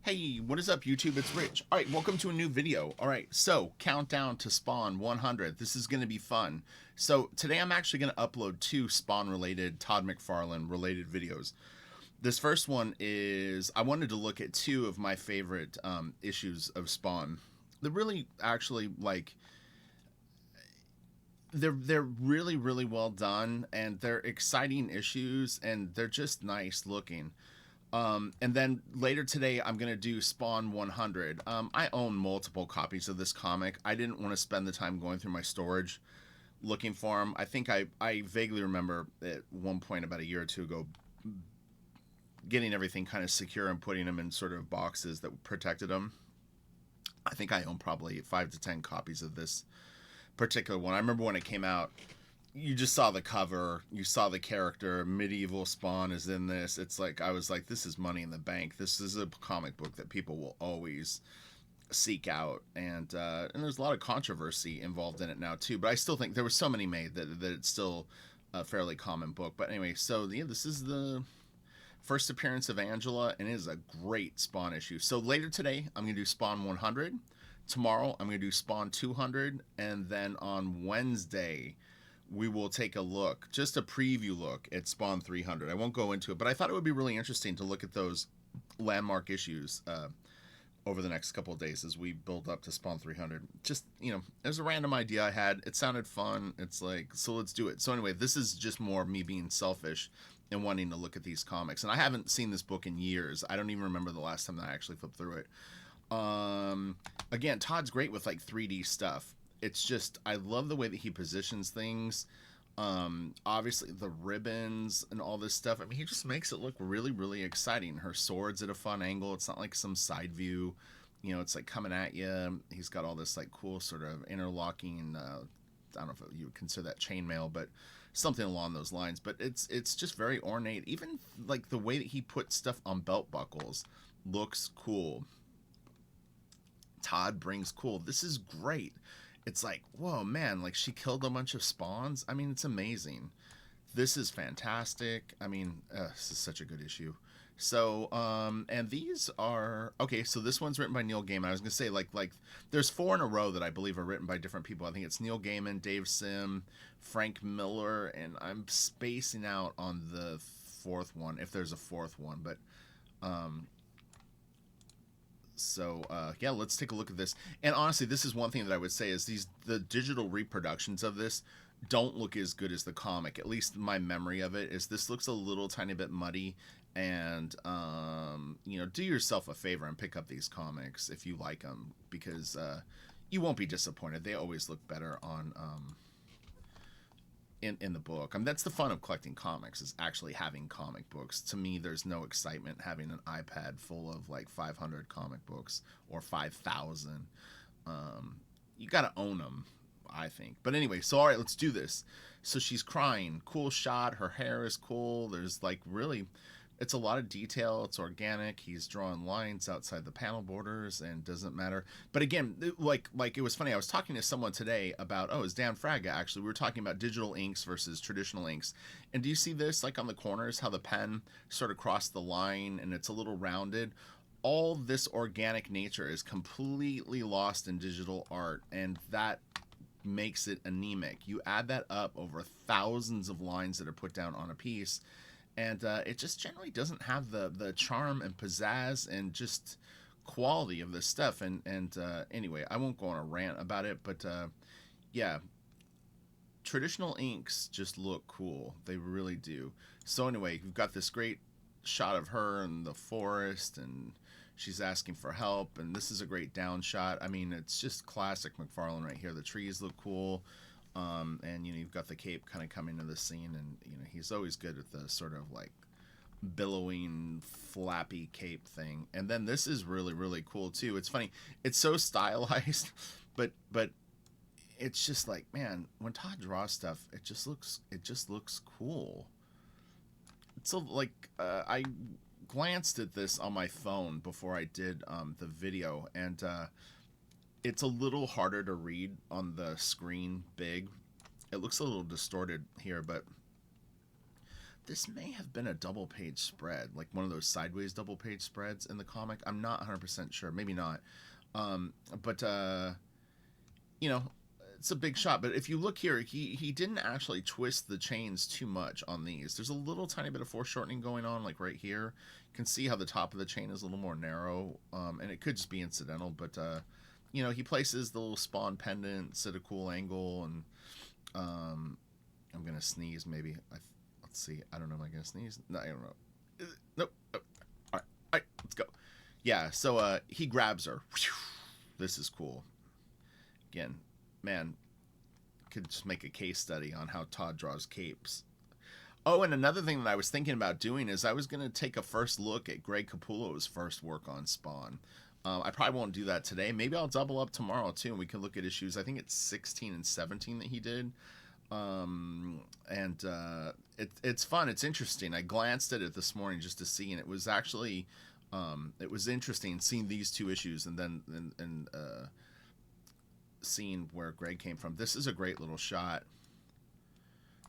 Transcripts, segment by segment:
Hey, what is up, YouTube? It's Rich. All right, welcome to a new video. All right, so countdown to Spawn 100. This is going to be fun. So today I'm actually going to upload two Spawn-related, Todd McFarlane-related videos. This first one is, I wanted to look at two of my favorite issues of Spawn. They're really, actually, like, they're really well done, and they're exciting issues, and they're just nice looking. And then later today, I'm going to do Spawn 100. I own multiple copies of this comic. I didn't want to spend the time going through my storage looking for them. I think I vaguely remember at one point about a year or two ago getting everything kind of secure and putting them in sort of boxes that protected them. I think I own probably 5 to 10 copies of this particular one. I remember when it came out, you just saw the cover, you saw the character, medieval Spawn is in this. It's like, I was like, this is money in the bank. This is a comic book that people will always seek out, and there's a lot of controversy involved in it now too, but I still think there were so many made that it's still a fairly common book. But anyway, so yeah, this is the first appearance of Angela, and it is a great Spawn issue. So later today, I'm going to do Spawn 100. Tomorrow, I'm going to do Spawn 200, and then on Wednesday, we will take a look, just a preview look at Spawn 300. I won't go into it, but I thought it would be really interesting to look at those landmark issues over the next couple of days as we build up to Spawn 300. Just, you know, it was a random idea I had. It sounded fun. It's like, so let's do it. So anyway, this is just more me being selfish and wanting to look at these comics. And I haven't seen this book in years. I don't even remember the last time that I actually flipped through it. Again, Todd's great with like 3D stuff. It's just, I love the way that he positions things. Obviously the ribbons and all this stuff. I mean, he just makes it look really exciting. Her sword's at a fun angle. It's not like some side view, you know, it's like coming at you. He's got all this like cool sort of interlocking, I don't know if you would consider that chainmail, but something along those lines. But it's just very ornate. Even like the way that he puts stuff on belt buckles looks cool. Todd brings cool. This is great. It's like, whoa, man, like she killed a bunch of spawns. I mean, it's amazing. This is fantastic. I mean, this is such a good issue. So, and these are, okay, so this one's written by Neil Gaiman. I was going to say, like, there's 4 in a row that I believe are written by different people. I think it's Neil Gaiman, Dave Sim, Frank Miller, and I'm spacing out on the 4th one, if there's a 4th one, but, so yeah, let's take a look at this. And honestly, this is one thing that I would say is the digital reproductions of this don't look as good as the comic. At least my memory of it is this looks a little tiny bit muddy. And you know, do yourself a favor and pick up these comics if you like them, because you won't be disappointed. They always look better on in the book. I mean, that's the fun of collecting comics, is actually having comic books. To me, there's no excitement having an iPad full of like 500 comic books or 5,000. You gotta own them, I think. But anyway, so all right, let's do this. So she's crying. Cool shot. Her hair is cool. There's like really, it's a lot of detail. It's organic. He's drawing lines outside the panel borders, and doesn't matter. But again, like it was funny. I was talking to someone today about, oh, it's Dan Fraga actually. We were talking about digital inks versus traditional inks. And do you see this, like on the corners, how the pen sort of crossed the line and it's a little rounded? All this organic nature is completely lost in digital art, and that makes it anemic. You add that up over thousands of lines that are put down on a piece, and it just generally doesn't have the charm and pizzazz and just quality of this stuff. And anyway, I won't go on a rant about it, but yeah, traditional inks just look cool. They really do. So anyway, you've got this great shot of her in the forest, and she's asking for help, and this is a great down shot. I mean, it's just classic McFarlane right here. The trees look cool. And you know, you've got the cape kind of coming to the scene, and you know, he's always good at the sort of like billowing flappy cape thing. And then this is really cool too. It's funny, it's so stylized, but it's just like, man, when Todd draws stuff, it just looks cool. So like I glanced at this on my phone before I did the video, and it's a little harder to read on the screen big. It looks a little distorted here, but this may have been a double page spread, like one of those sideways double page spreads in the comic. I'm not 100% sure. Maybe not. But you know, it's a big shot. But if you look here, he didn't actually twist the chains too much on these. There's a little tiny bit of foreshortening going on, like right here. You can see how the top of the chain is a little more narrow, and it could just be incidental. But you know, he places the little spawn pendants at a cool angle, and I'm gonna sneeze maybe. Let's see. I don't know. Am I gonna sneeze? No, I don't know. Nope. Oh. All right, let's go. Yeah. So he grabs her. This is cool. Again, man, could just make a case study on how Todd draws capes. Oh, and another thing that I was thinking about doing is I was going to take a first look at Greg Capullo's first work on Spawn. I probably won't do that today. Maybe I'll double up tomorrow, too, and we can look at issues. I think it's 16 and 17 that he did. It's fun. It's interesting. I glanced at it this morning just to see, and it was actually... it was interesting seeing these two issues and then seeing where Greg came from. This is a great little shot.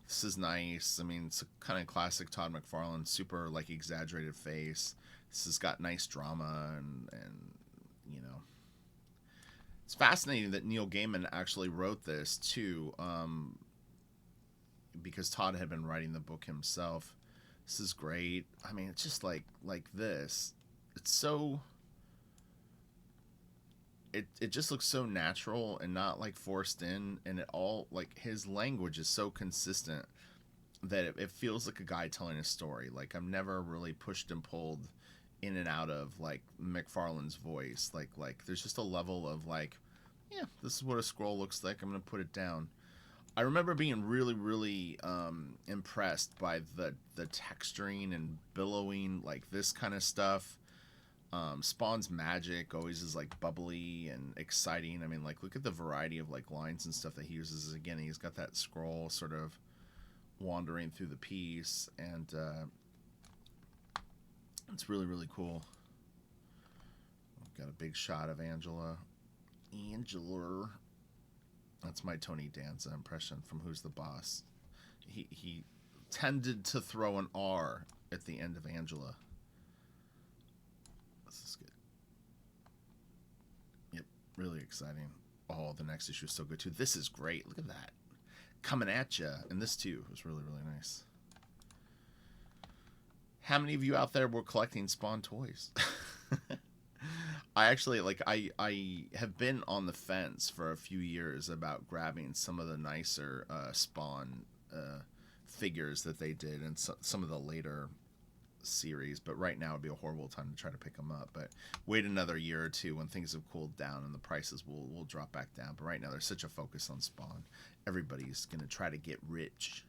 This is nice. I mean, it's a kind of classic Todd McFarlane, super like exaggerated face. This has got nice drama and you know, it's fascinating that Neil Gaiman actually wrote this too, because Todd had been writing the book himself. This is great. I mean, it's just like this. It's so... It just looks so natural and not like forced in, and it all like his language is so consistent that it feels like a guy telling a story. Like I'm never really pushed and pulled in and out of like McFarlane's voice. Like there's just a level of like, yeah, this is what a scroll looks like. I'm gonna put it down. I remember being really impressed by the texturing and billowing, like this kind of stuff. Spawn's magic always is like bubbly and exciting. I mean, like look at the variety of like lines and stuff that he uses. Again, he's got that scroll sort of wandering through the piece, and it's really cool. I've got a big shot of Angela. That's my Tony Danza impression from Who's the Boss. He tended to throw an R at the end of Angela. This is good. Yep, really exciting. Oh, the next issue is so good too. This is great. Look at that. Coming at ya. And this too was really nice. How many of you out there were collecting Spawn toys? I actually, like, I have been on the fence for a few years about grabbing some of the nicer Spawn figures that they did in some of the later series, but right now would be a horrible time to try to pick them up. But wait another year or two when things have cooled down and the prices will drop back down. But right now there's such a focus on Spawn. Everybody's going to try to get rich.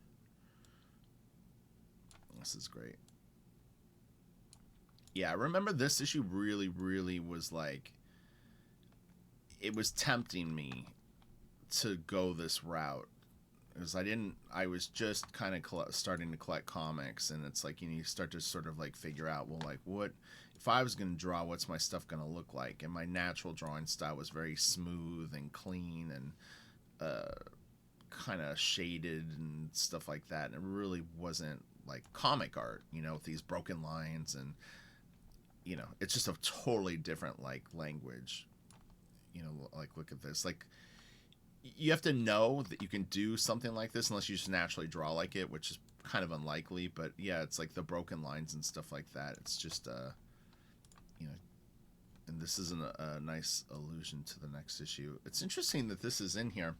This is great. Yeah, I remember this issue really was like, it was tempting me to go this route. Because I was just kind of starting to collect comics, and it's like, you start to sort of like figure out, well, like what, if I was going to draw, what's my stuff going to look like? And my natural drawing style was very smooth and clean and kind of shaded and stuff like that. And it really wasn't like comic art, with these broken lines and, it's just a totally different like language, like look at this, like you have to know that you can do something like this unless you just naturally draw like it, which is kind of unlikely. But yeah, it's like the broken lines and stuff like that. It's just, and this is a nice allusion to the next issue. It's interesting that this is in here.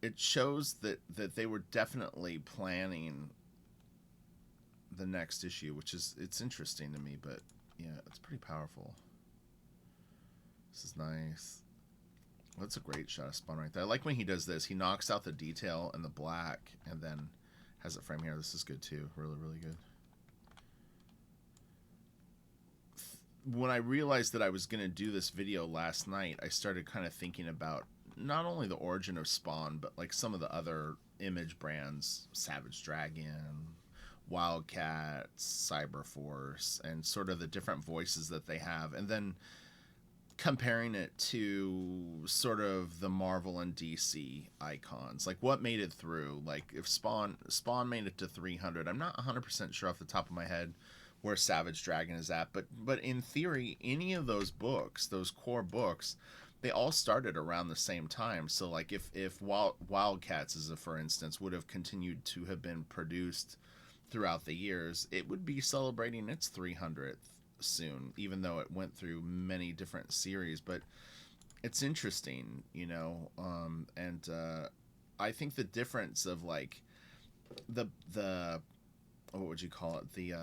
It shows that they were definitely planning the next issue, which is, it's interesting to me, but yeah, it's pretty powerful. This is nice. Well, that's a great shot of Spawn right there. I like when he does this. He knocks out the detail and the black and then has it frame here. This is good too. Really good. When I realized that I was going to do this video last night, I started kind of thinking about not only the origin of Spawn, but like some of the other Image brands, Savage Dragon, Wildcats, Cyberforce, and sort of the different voices that they have. And then comparing it to sort of the Marvel and DC icons, like what made it through. Like if Spawn made it to 300, I'm not 100% sure off the top of my head where Savage Dragon is at, but in theory, any of those books, those core books, they all started around the same time. So like if Wildcats, as a for instance, would have continued to have been produced throughout the years, it would be celebrating its 300th soon, even though it went through many different series. But it's interesting, and I think the difference of like the what would you call it, the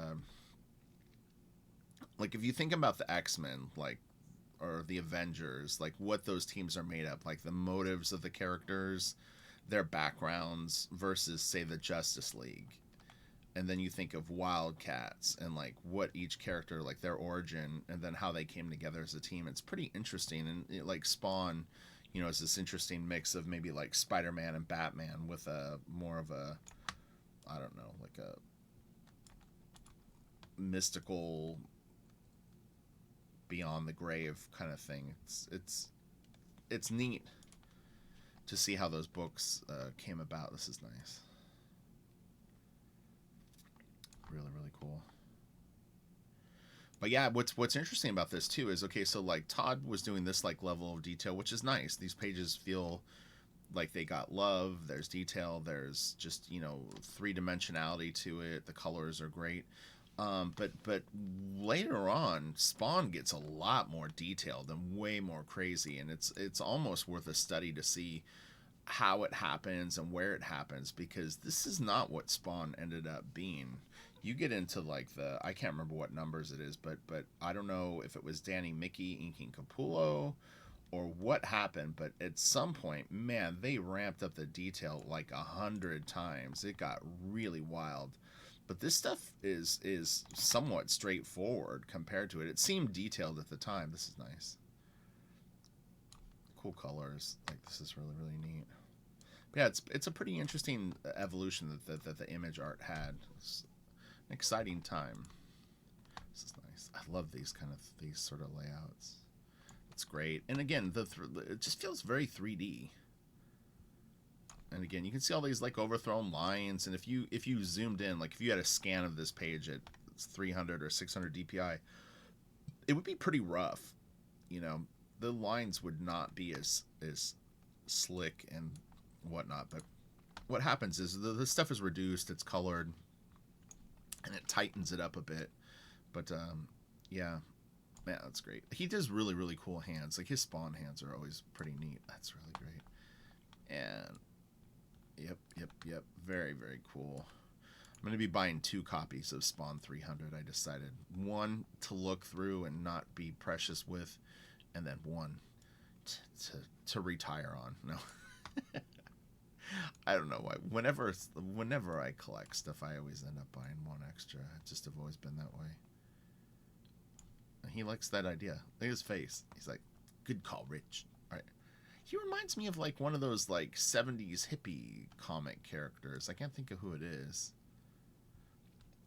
like if you think about the X-Men, like, or the Avengers, like what those teams are made up, like the motives of the characters, their backgrounds versus say the Justice League. And then you think of Wildcats and like what each character, like their origin and then how they came together as a team. It's pretty interesting. And like Spawn, is this interesting mix of maybe like Spider-Man and Batman with a more of a, I don't know, like a mystical beyond the grave kind of thing. It's neat to see how those books came about. This is nice. Really, really cool. But yeah, what's interesting about this too is, okay, so like Todd was doing this like level of detail, which is nice. These pages feel like they got love. There's detail. There's just three dimensionality to it. The colors are great. But later on, Spawn gets a lot more detailed and way more crazy, and it's almost worth a study to see how it happens and where it happens, because this is not what Spawn ended up being. You get into like I can't remember what numbers it is, but I don't know if it was Danny Mickey inking Capullo or what happened, but at some point, man, they ramped up the detail like 100 times. It got really wild. But this stuff is somewhat straightforward compared to it. It seemed detailed at the time. This is nice. Cool colors. Like, this is really, really neat. But yeah, it's a pretty interesting evolution that the image art had. It's an exciting time. This is nice. I love these sort of layouts. It's great. And again, it just feels very 3D. And again, you can see all these like overthrown lines, and if you zoomed in, like if you had a scan of this page at 300 or 600 DPI, it would be pretty rough. The lines would not be as slick and whatnot. But what happens is the stuff is reduced, it's colored, and it tightens it up a bit. But yeah, man, that's great. He does really, really cool hands. Like his Spawn hands are always pretty neat. That's really great. And Yep. Very, very cool. I'm going to be buying 2 copies of Spawn 300. I decided one to look through and not be precious with, and then one to retire on. No, I don't know why. Whenever I collect stuff, I always end up buying one extra. I just have always been that way. And he likes that idea. Look at his face. He's like, "Good call, Rich." All right. He reminds me of like one of those like 70s hippie comic characters. I can't think of who it is.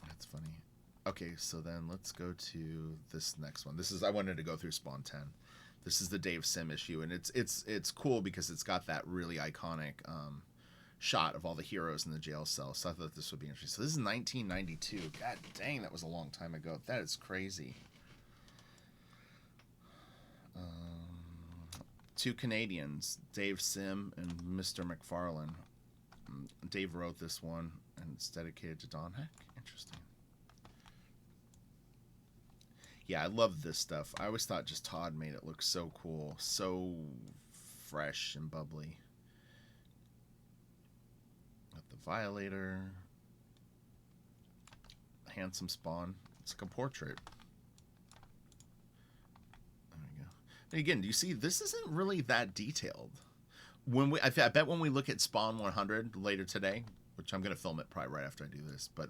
That's funny. Okay, so then let's go to this next one. I wanted to go through Spawn 10. This is the Dave Sim issue, and it's cool because it's got that really iconic shot of all the heroes in the jail cell. So I thought this would be interesting. So this is 1992. God dang, that was a long time ago. That is crazy. 2 Canadians, Dave Sim and Mr. McFarlane. Dave wrote this one, and it's dedicated to Don Heck. Interesting. Yeah, I love this stuff. I always thought just Todd made it look so cool, so fresh and bubbly. Got the Violator. Handsome Spawn. It's like a portrait. And again, do you see, this isn't really that detailed. I bet when we look at Spawn 100 later today, which I'm going to film it probably right after I do this, but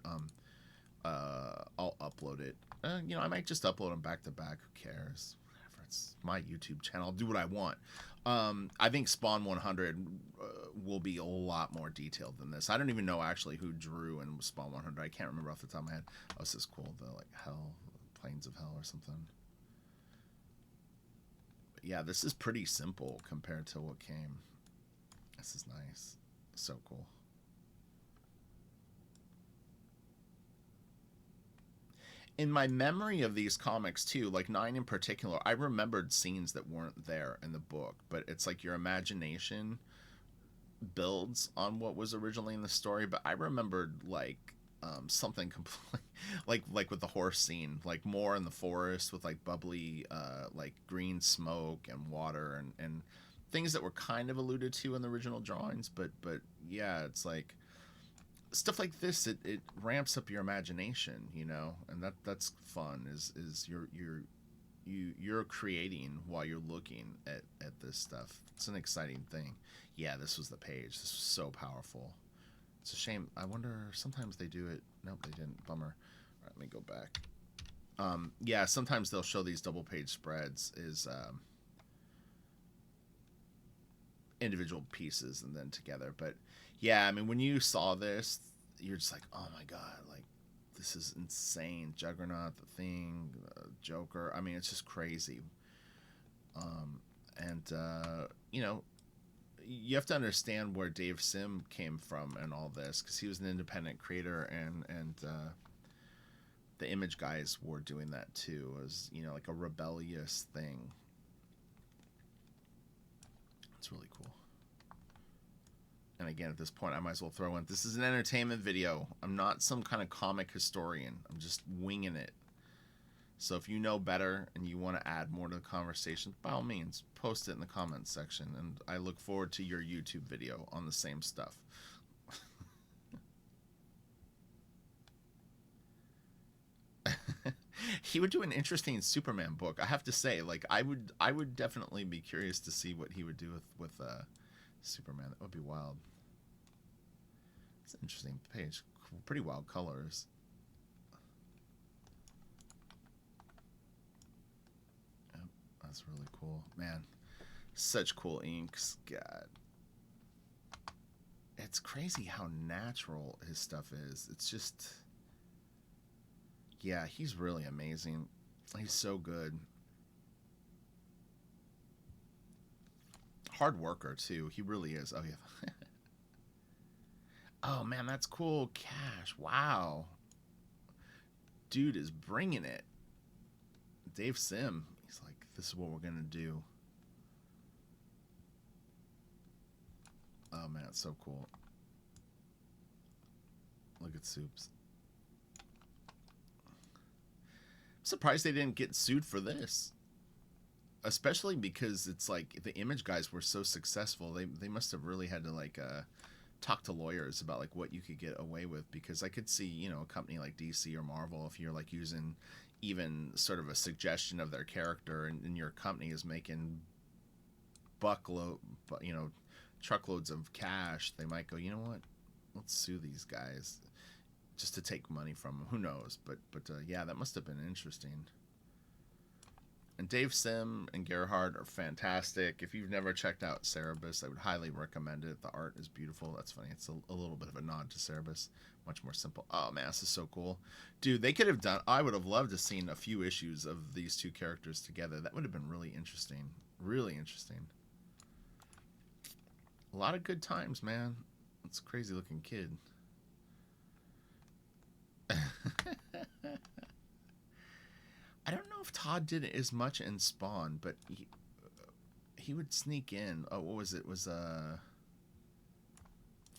I'll upload it. I might just upload them back to back. Who cares? Whatever. It's my YouTube channel. I'll do what I want. I think Spawn 100 will be a lot more detailed than this. I don't even know actually who drew in Spawn 100. I can't remember off the top of my head. Oh, this is cool. The like Hell, Plains of Hell or something. Yeah, this is pretty simple compared to what came. This is nice. So cool. In my memory of these comics too, like 9 in particular, I remembered scenes that weren't there in the book, but it's like your imagination builds on what was originally in the story. But I remembered like something completely like with the horse scene, like more in the forest with like bubbly like green smoke and water and things that were kind of alluded to in the original drawings. But yeah, it's like stuff like this, it ramps up your imagination, you know, and that's fun. Is you're creating while you're looking at this stuff. It's an exciting thing. Yeah, this was the page. This was so powerful. It's a shame. I wonder. Sometimes they do it. Nope, they didn't. Bummer. All right, let me go back. Yeah, sometimes they'll show these double page spreads is individual pieces and then together. But yeah, I mean, when you saw this, you're just like, oh my god, like this is insane. Juggernaut, the Thing, Joker. I mean, it's just crazy. And you know, you have to understand where Dave Sim came from and all this, because he was an independent creator, and the Image guys were doing that too. It was, you know, like a rebellious thing. It's really cool. And again, at this point, I might as well throw in, this is an entertainment video. I'm not some kind of comic historian. I'm just winging it. So if you know better and you want to add more to the conversation, by all means, post it in the comments section. And I look forward to your YouTube video on the same stuff. He would do an interesting Superman book, I have to say. Like I would definitely be curious to see what he would do with Superman. That would be wild. It's an interesting page. Pretty wild colors. Yep, that's really cool. Man, such cool inks. God. It's crazy how natural his stuff is. It's just... Yeah, he's really amazing. He's so good. Hard worker, too. He really is. Oh, yeah. Oh, man, that's cool. Cash. Wow. Dude is bringing it. Dave Sim. He's like, this is what we're going to do. Oh, man, it's so cool. Look at Soups. I'm surprised they didn't get sued for this. Especially because it's like the Image guys were so successful. They must have really had to like talk to lawyers about like what you could get away with, because I could see, you know, a company like DC or Marvel, if you're like using even sort of a suggestion of their character and your company is making you know, truckloads of cash, they might go, you know what, let's sue these guys just to take money from them. Who knows? But yeah, that must have been interesting. And Dave Sim and Gerhard are fantastic. If you've never checked out Cerebus, I would highly recommend it. The art is beautiful. That's funny. It's a little bit of a nod to Cerebus. Much more simple. Oh, man, this is so cool. Dude, they could have done... I would have loved to have seen a few issues of these two characters together. That would have been really interesting. Really interesting. A lot of good times, man. It's a crazy-looking kid. I don't know if Todd did it as much in Spawn, but he would sneak in. Oh, what was it? It was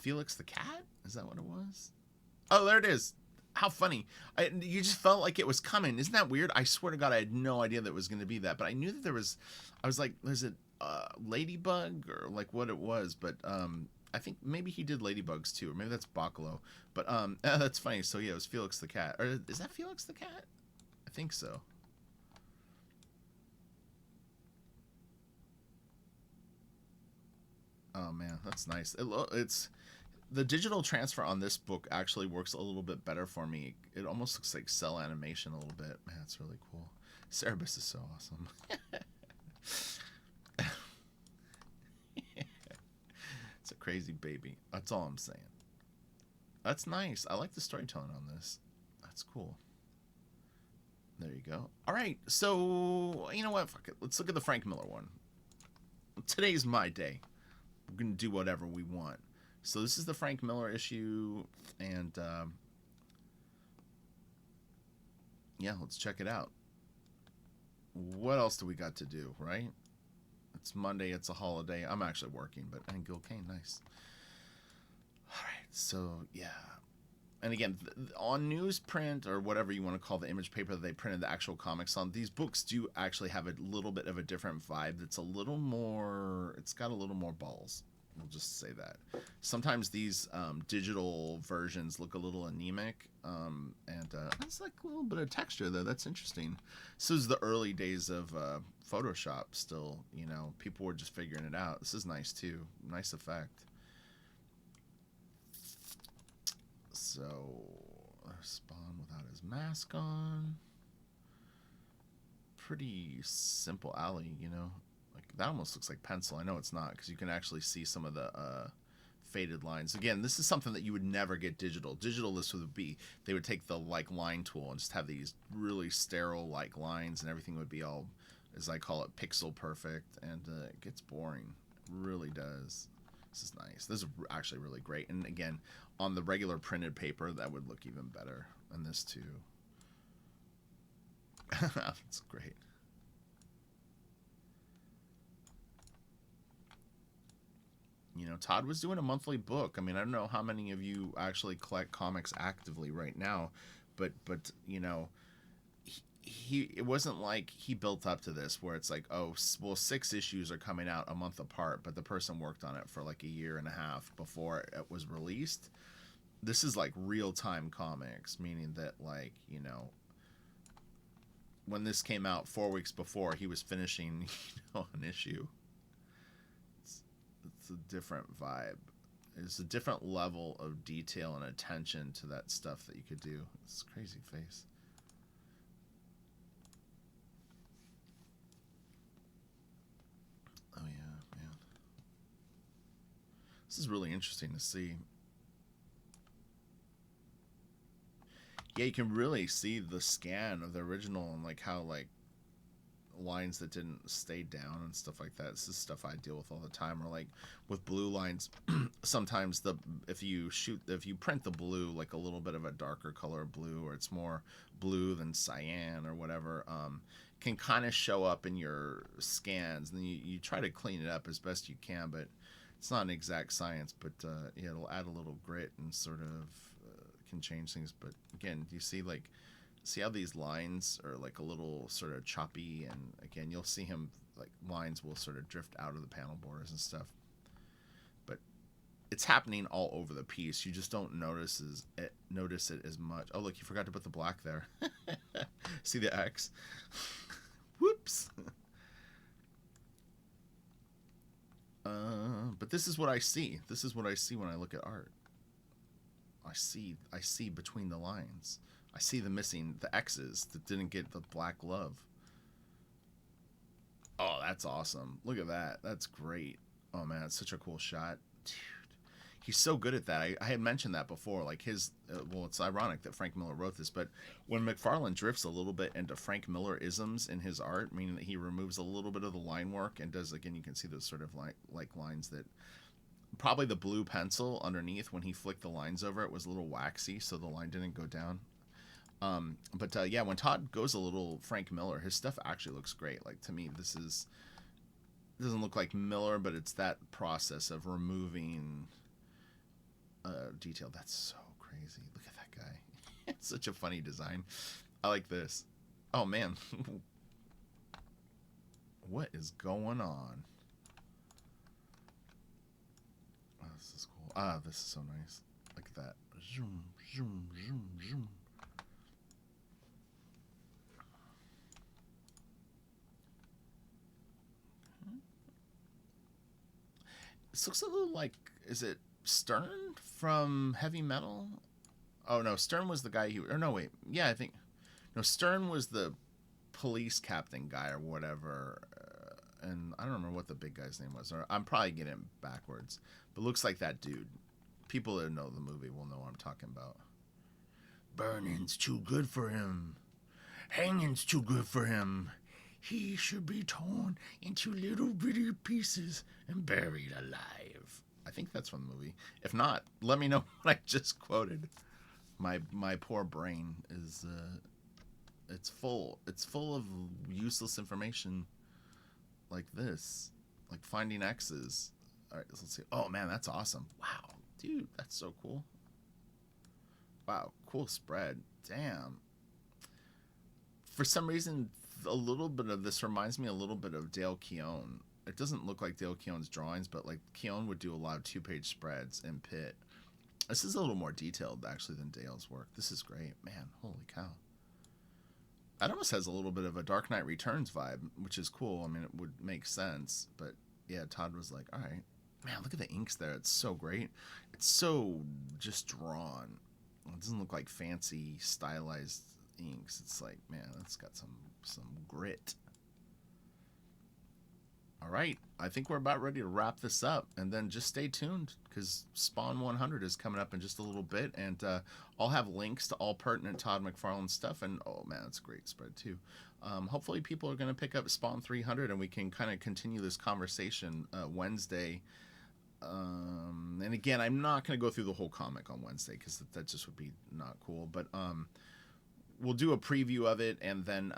Felix the Cat? Is that what it was? Oh, there it is. How funny. You just felt like it was coming. Isn't that weird? I swear to God, I had no idea that it was going to be that, but I knew that there was... I was like, was it Ladybug or like what it was? But I think maybe he did Ladybugs too, or maybe that's Bacalo. But that's funny. So yeah, it was Felix the Cat. Or is that Felix the Cat? I think so. Oh man, that's nice. It's the digital transfer on this book actually works a little bit better for me. It almost looks like cell animation a little bit. Man, it's really cool. Cerebus is so awesome. It's a crazy baby. That's all I'm saying. That's nice. I like the storytelling on this. That's cool. There you go. All right, so you know what? Fuck it. Let's look at the Frank Miller one. Today's my day. We're gonna do whatever we want. So this is the Frank Miller issue, and yeah, let's check it out. What else do we got to do, right? It's Monday. It's a holiday. I'm actually working, but and Gil Kane, nice. All right, so yeah, and again, on newsprint or whatever you want to call the image paper that they printed the actual comics on, these books do actually have a little bit of a different vibe. That's a little more. It's got a little more balls. We'll just say that. Sometimes these digital versions look a little anemic, and it's like a little bit of texture though. That's interesting. This is the early days of Photoshop. Still, people were just figuring it out. This is nice too. Nice effect. So, Spawn without his mask on. Pretty simple alley. Like that almost looks like pencil. I know it's not because you can actually see some of the faded lines. Again, this is something that you would never get digital. Digital, this would be they would take the like line tool and just have these really sterile like lines, and everything would be all, as I call it, pixel perfect, and it gets boring. It really does. This is nice. This is actually really great. And again, on the regular printed paper, that would look even better. And this too. That's great. Todd was doing a monthly book. I mean, I don't know how many of you actually collect comics actively right now, but he it wasn't like he built up to this where it's like, oh well, 6 issues are coming out a month apart, but the person worked on it for like a year and a half before it was released. This is like real-time comics, meaning that like when this came out 4 weeks before, he was finishing an issue. It's a different vibe. There's a different level of detail and attention to that stuff that you could do. It's a crazy face. Oh yeah, man. This is really interesting to see. Yeah, you can really see the scan of the original and like how like lines that didn't stay down and stuff like that. This is stuff I deal with all the time. Or like with blue lines, sometimes if you print the blue like a little bit of a darker color of blue, or it's more blue than cyan or whatever, can kind of show up in your scans, and you try to clean it up as best you can, but it's not an exact science. But yeah, it'll add a little grit and sort of can change things. But again, you see how these lines are like a little sort of choppy, and again you'll see him like lines will sort of drift out of the panel borders and stuff, but it's happening all over the piece. You just don't notice it as much. Oh look, you forgot to put the black there. See the X? Whoops. But this is what I see. This is what I see when I look at art. I see between the lines. I see the X's that didn't get the black glove. Oh, that's awesome. Look at that. That's great. Oh, man, it's such a cool shot. Dude, he's so good at that. I had mentioned that before. Like well, it's ironic that Frank Miller wrote this, but when McFarlane drifts a little bit into Frank Miller isms in his art, meaning that he removes a little bit of the line work and does, again, you can see those sort of like lines that probably the blue pencil underneath, when he flicked the lines over, it was a little waxy, so the line didn't go down. But yeah, when Todd goes a little Frank Miller, his stuff actually looks great. Like, to me, it doesn't look like Miller, but it's that process of removing detail. That's so crazy. Look at that guy. It's such a funny design. I like this. Oh, man. What is going on? Oh, this is cool. Ah, this is so nice. Look at that. Zoom, zoom, zoom, zoom. This looks a little like, is it Stern from Heavy Metal? Oh no, Stern was the guy or no, wait, yeah, I think, no, Stern was the police captain guy or whatever, and I don't remember what the big guy's name was, or I'm probably getting it backwards, but looks like that dude. People that know the movie will know what I'm talking about. Burning's too good for him. Hanging's too good for him. He should be torn into little bitty pieces and buried alive. I think that's from the movie. If not, let me know what I just quoted. My poor brain is it's full. It's full of useless information like this, like finding X's. All right, let's see. Oh man, that's awesome. Wow, dude, that's so cool. Wow, cool spread. Damn. For some reason, a little bit of this reminds me a little bit of Dale Keown. It doesn't look like Dale Keown's drawings, but like Keown would do a lot of two-page spreads in Pit. This is a little more detailed actually than Dale's work. This is great, man. Holy cow! That almost has a little bit of a Dark Knight Returns vibe, which is cool. I mean, it would make sense, but yeah, Todd was like, all right, man, look at the inks there. It's so great. It's so just drawn. It doesn't look like fancy stylized inks. It's like, man, it's got some grit. All right, I think we're about ready to wrap this up, and then just stay tuned because Spawn 100 is coming up in just a little bit, and I'll have links to all pertinent Todd McFarlane stuff. And oh man, it's a great spread too. Hopefully, people are going to pick up Spawn 300, and we can kind of continue this conversation Wednesday. And again, I'm not going to go through the whole comic on Wednesday because that just would be not cool. But we'll do a preview of it, and then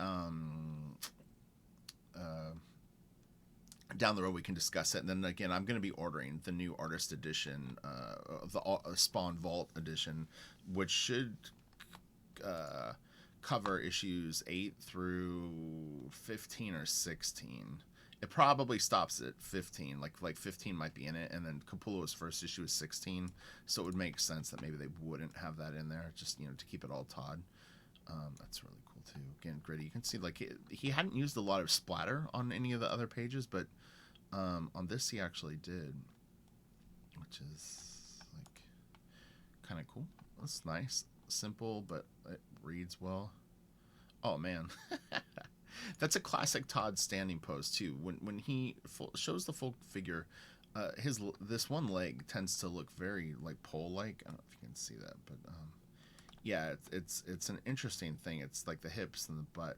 down the road we can discuss it. And then again, I'm going to be ordering the new artist edition, the Spawn Vault edition, which should cover issues 8 through 15 or 16. It probably stops at 15. Like 15 might be in it, and then Capullo's first issue is 16, so it would make sense that maybe they wouldn't have that in there, just to keep it all Todd. That's really cool too. Again, gritty. You can see like he hadn't used a lot of splatter on any of the other pages, but on this he actually did, which is like kind of cool. That's nice, simple, but it reads well. Oh man. That's a classic Todd standing pose too. When he shows the full figure, this one leg tends to look very like pole-like. I don't know if you can see that, but yeah, it's an interesting thing. It's like the hips and the butt,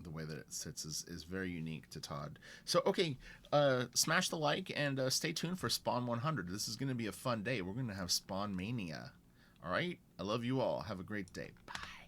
the way that it sits is very unique to Todd. So okay, smash the like and stay tuned for Spawn 100. This is going to be a fun day. We're going to have Spawn Mania. All right, I love you all. Have a great day. Bye.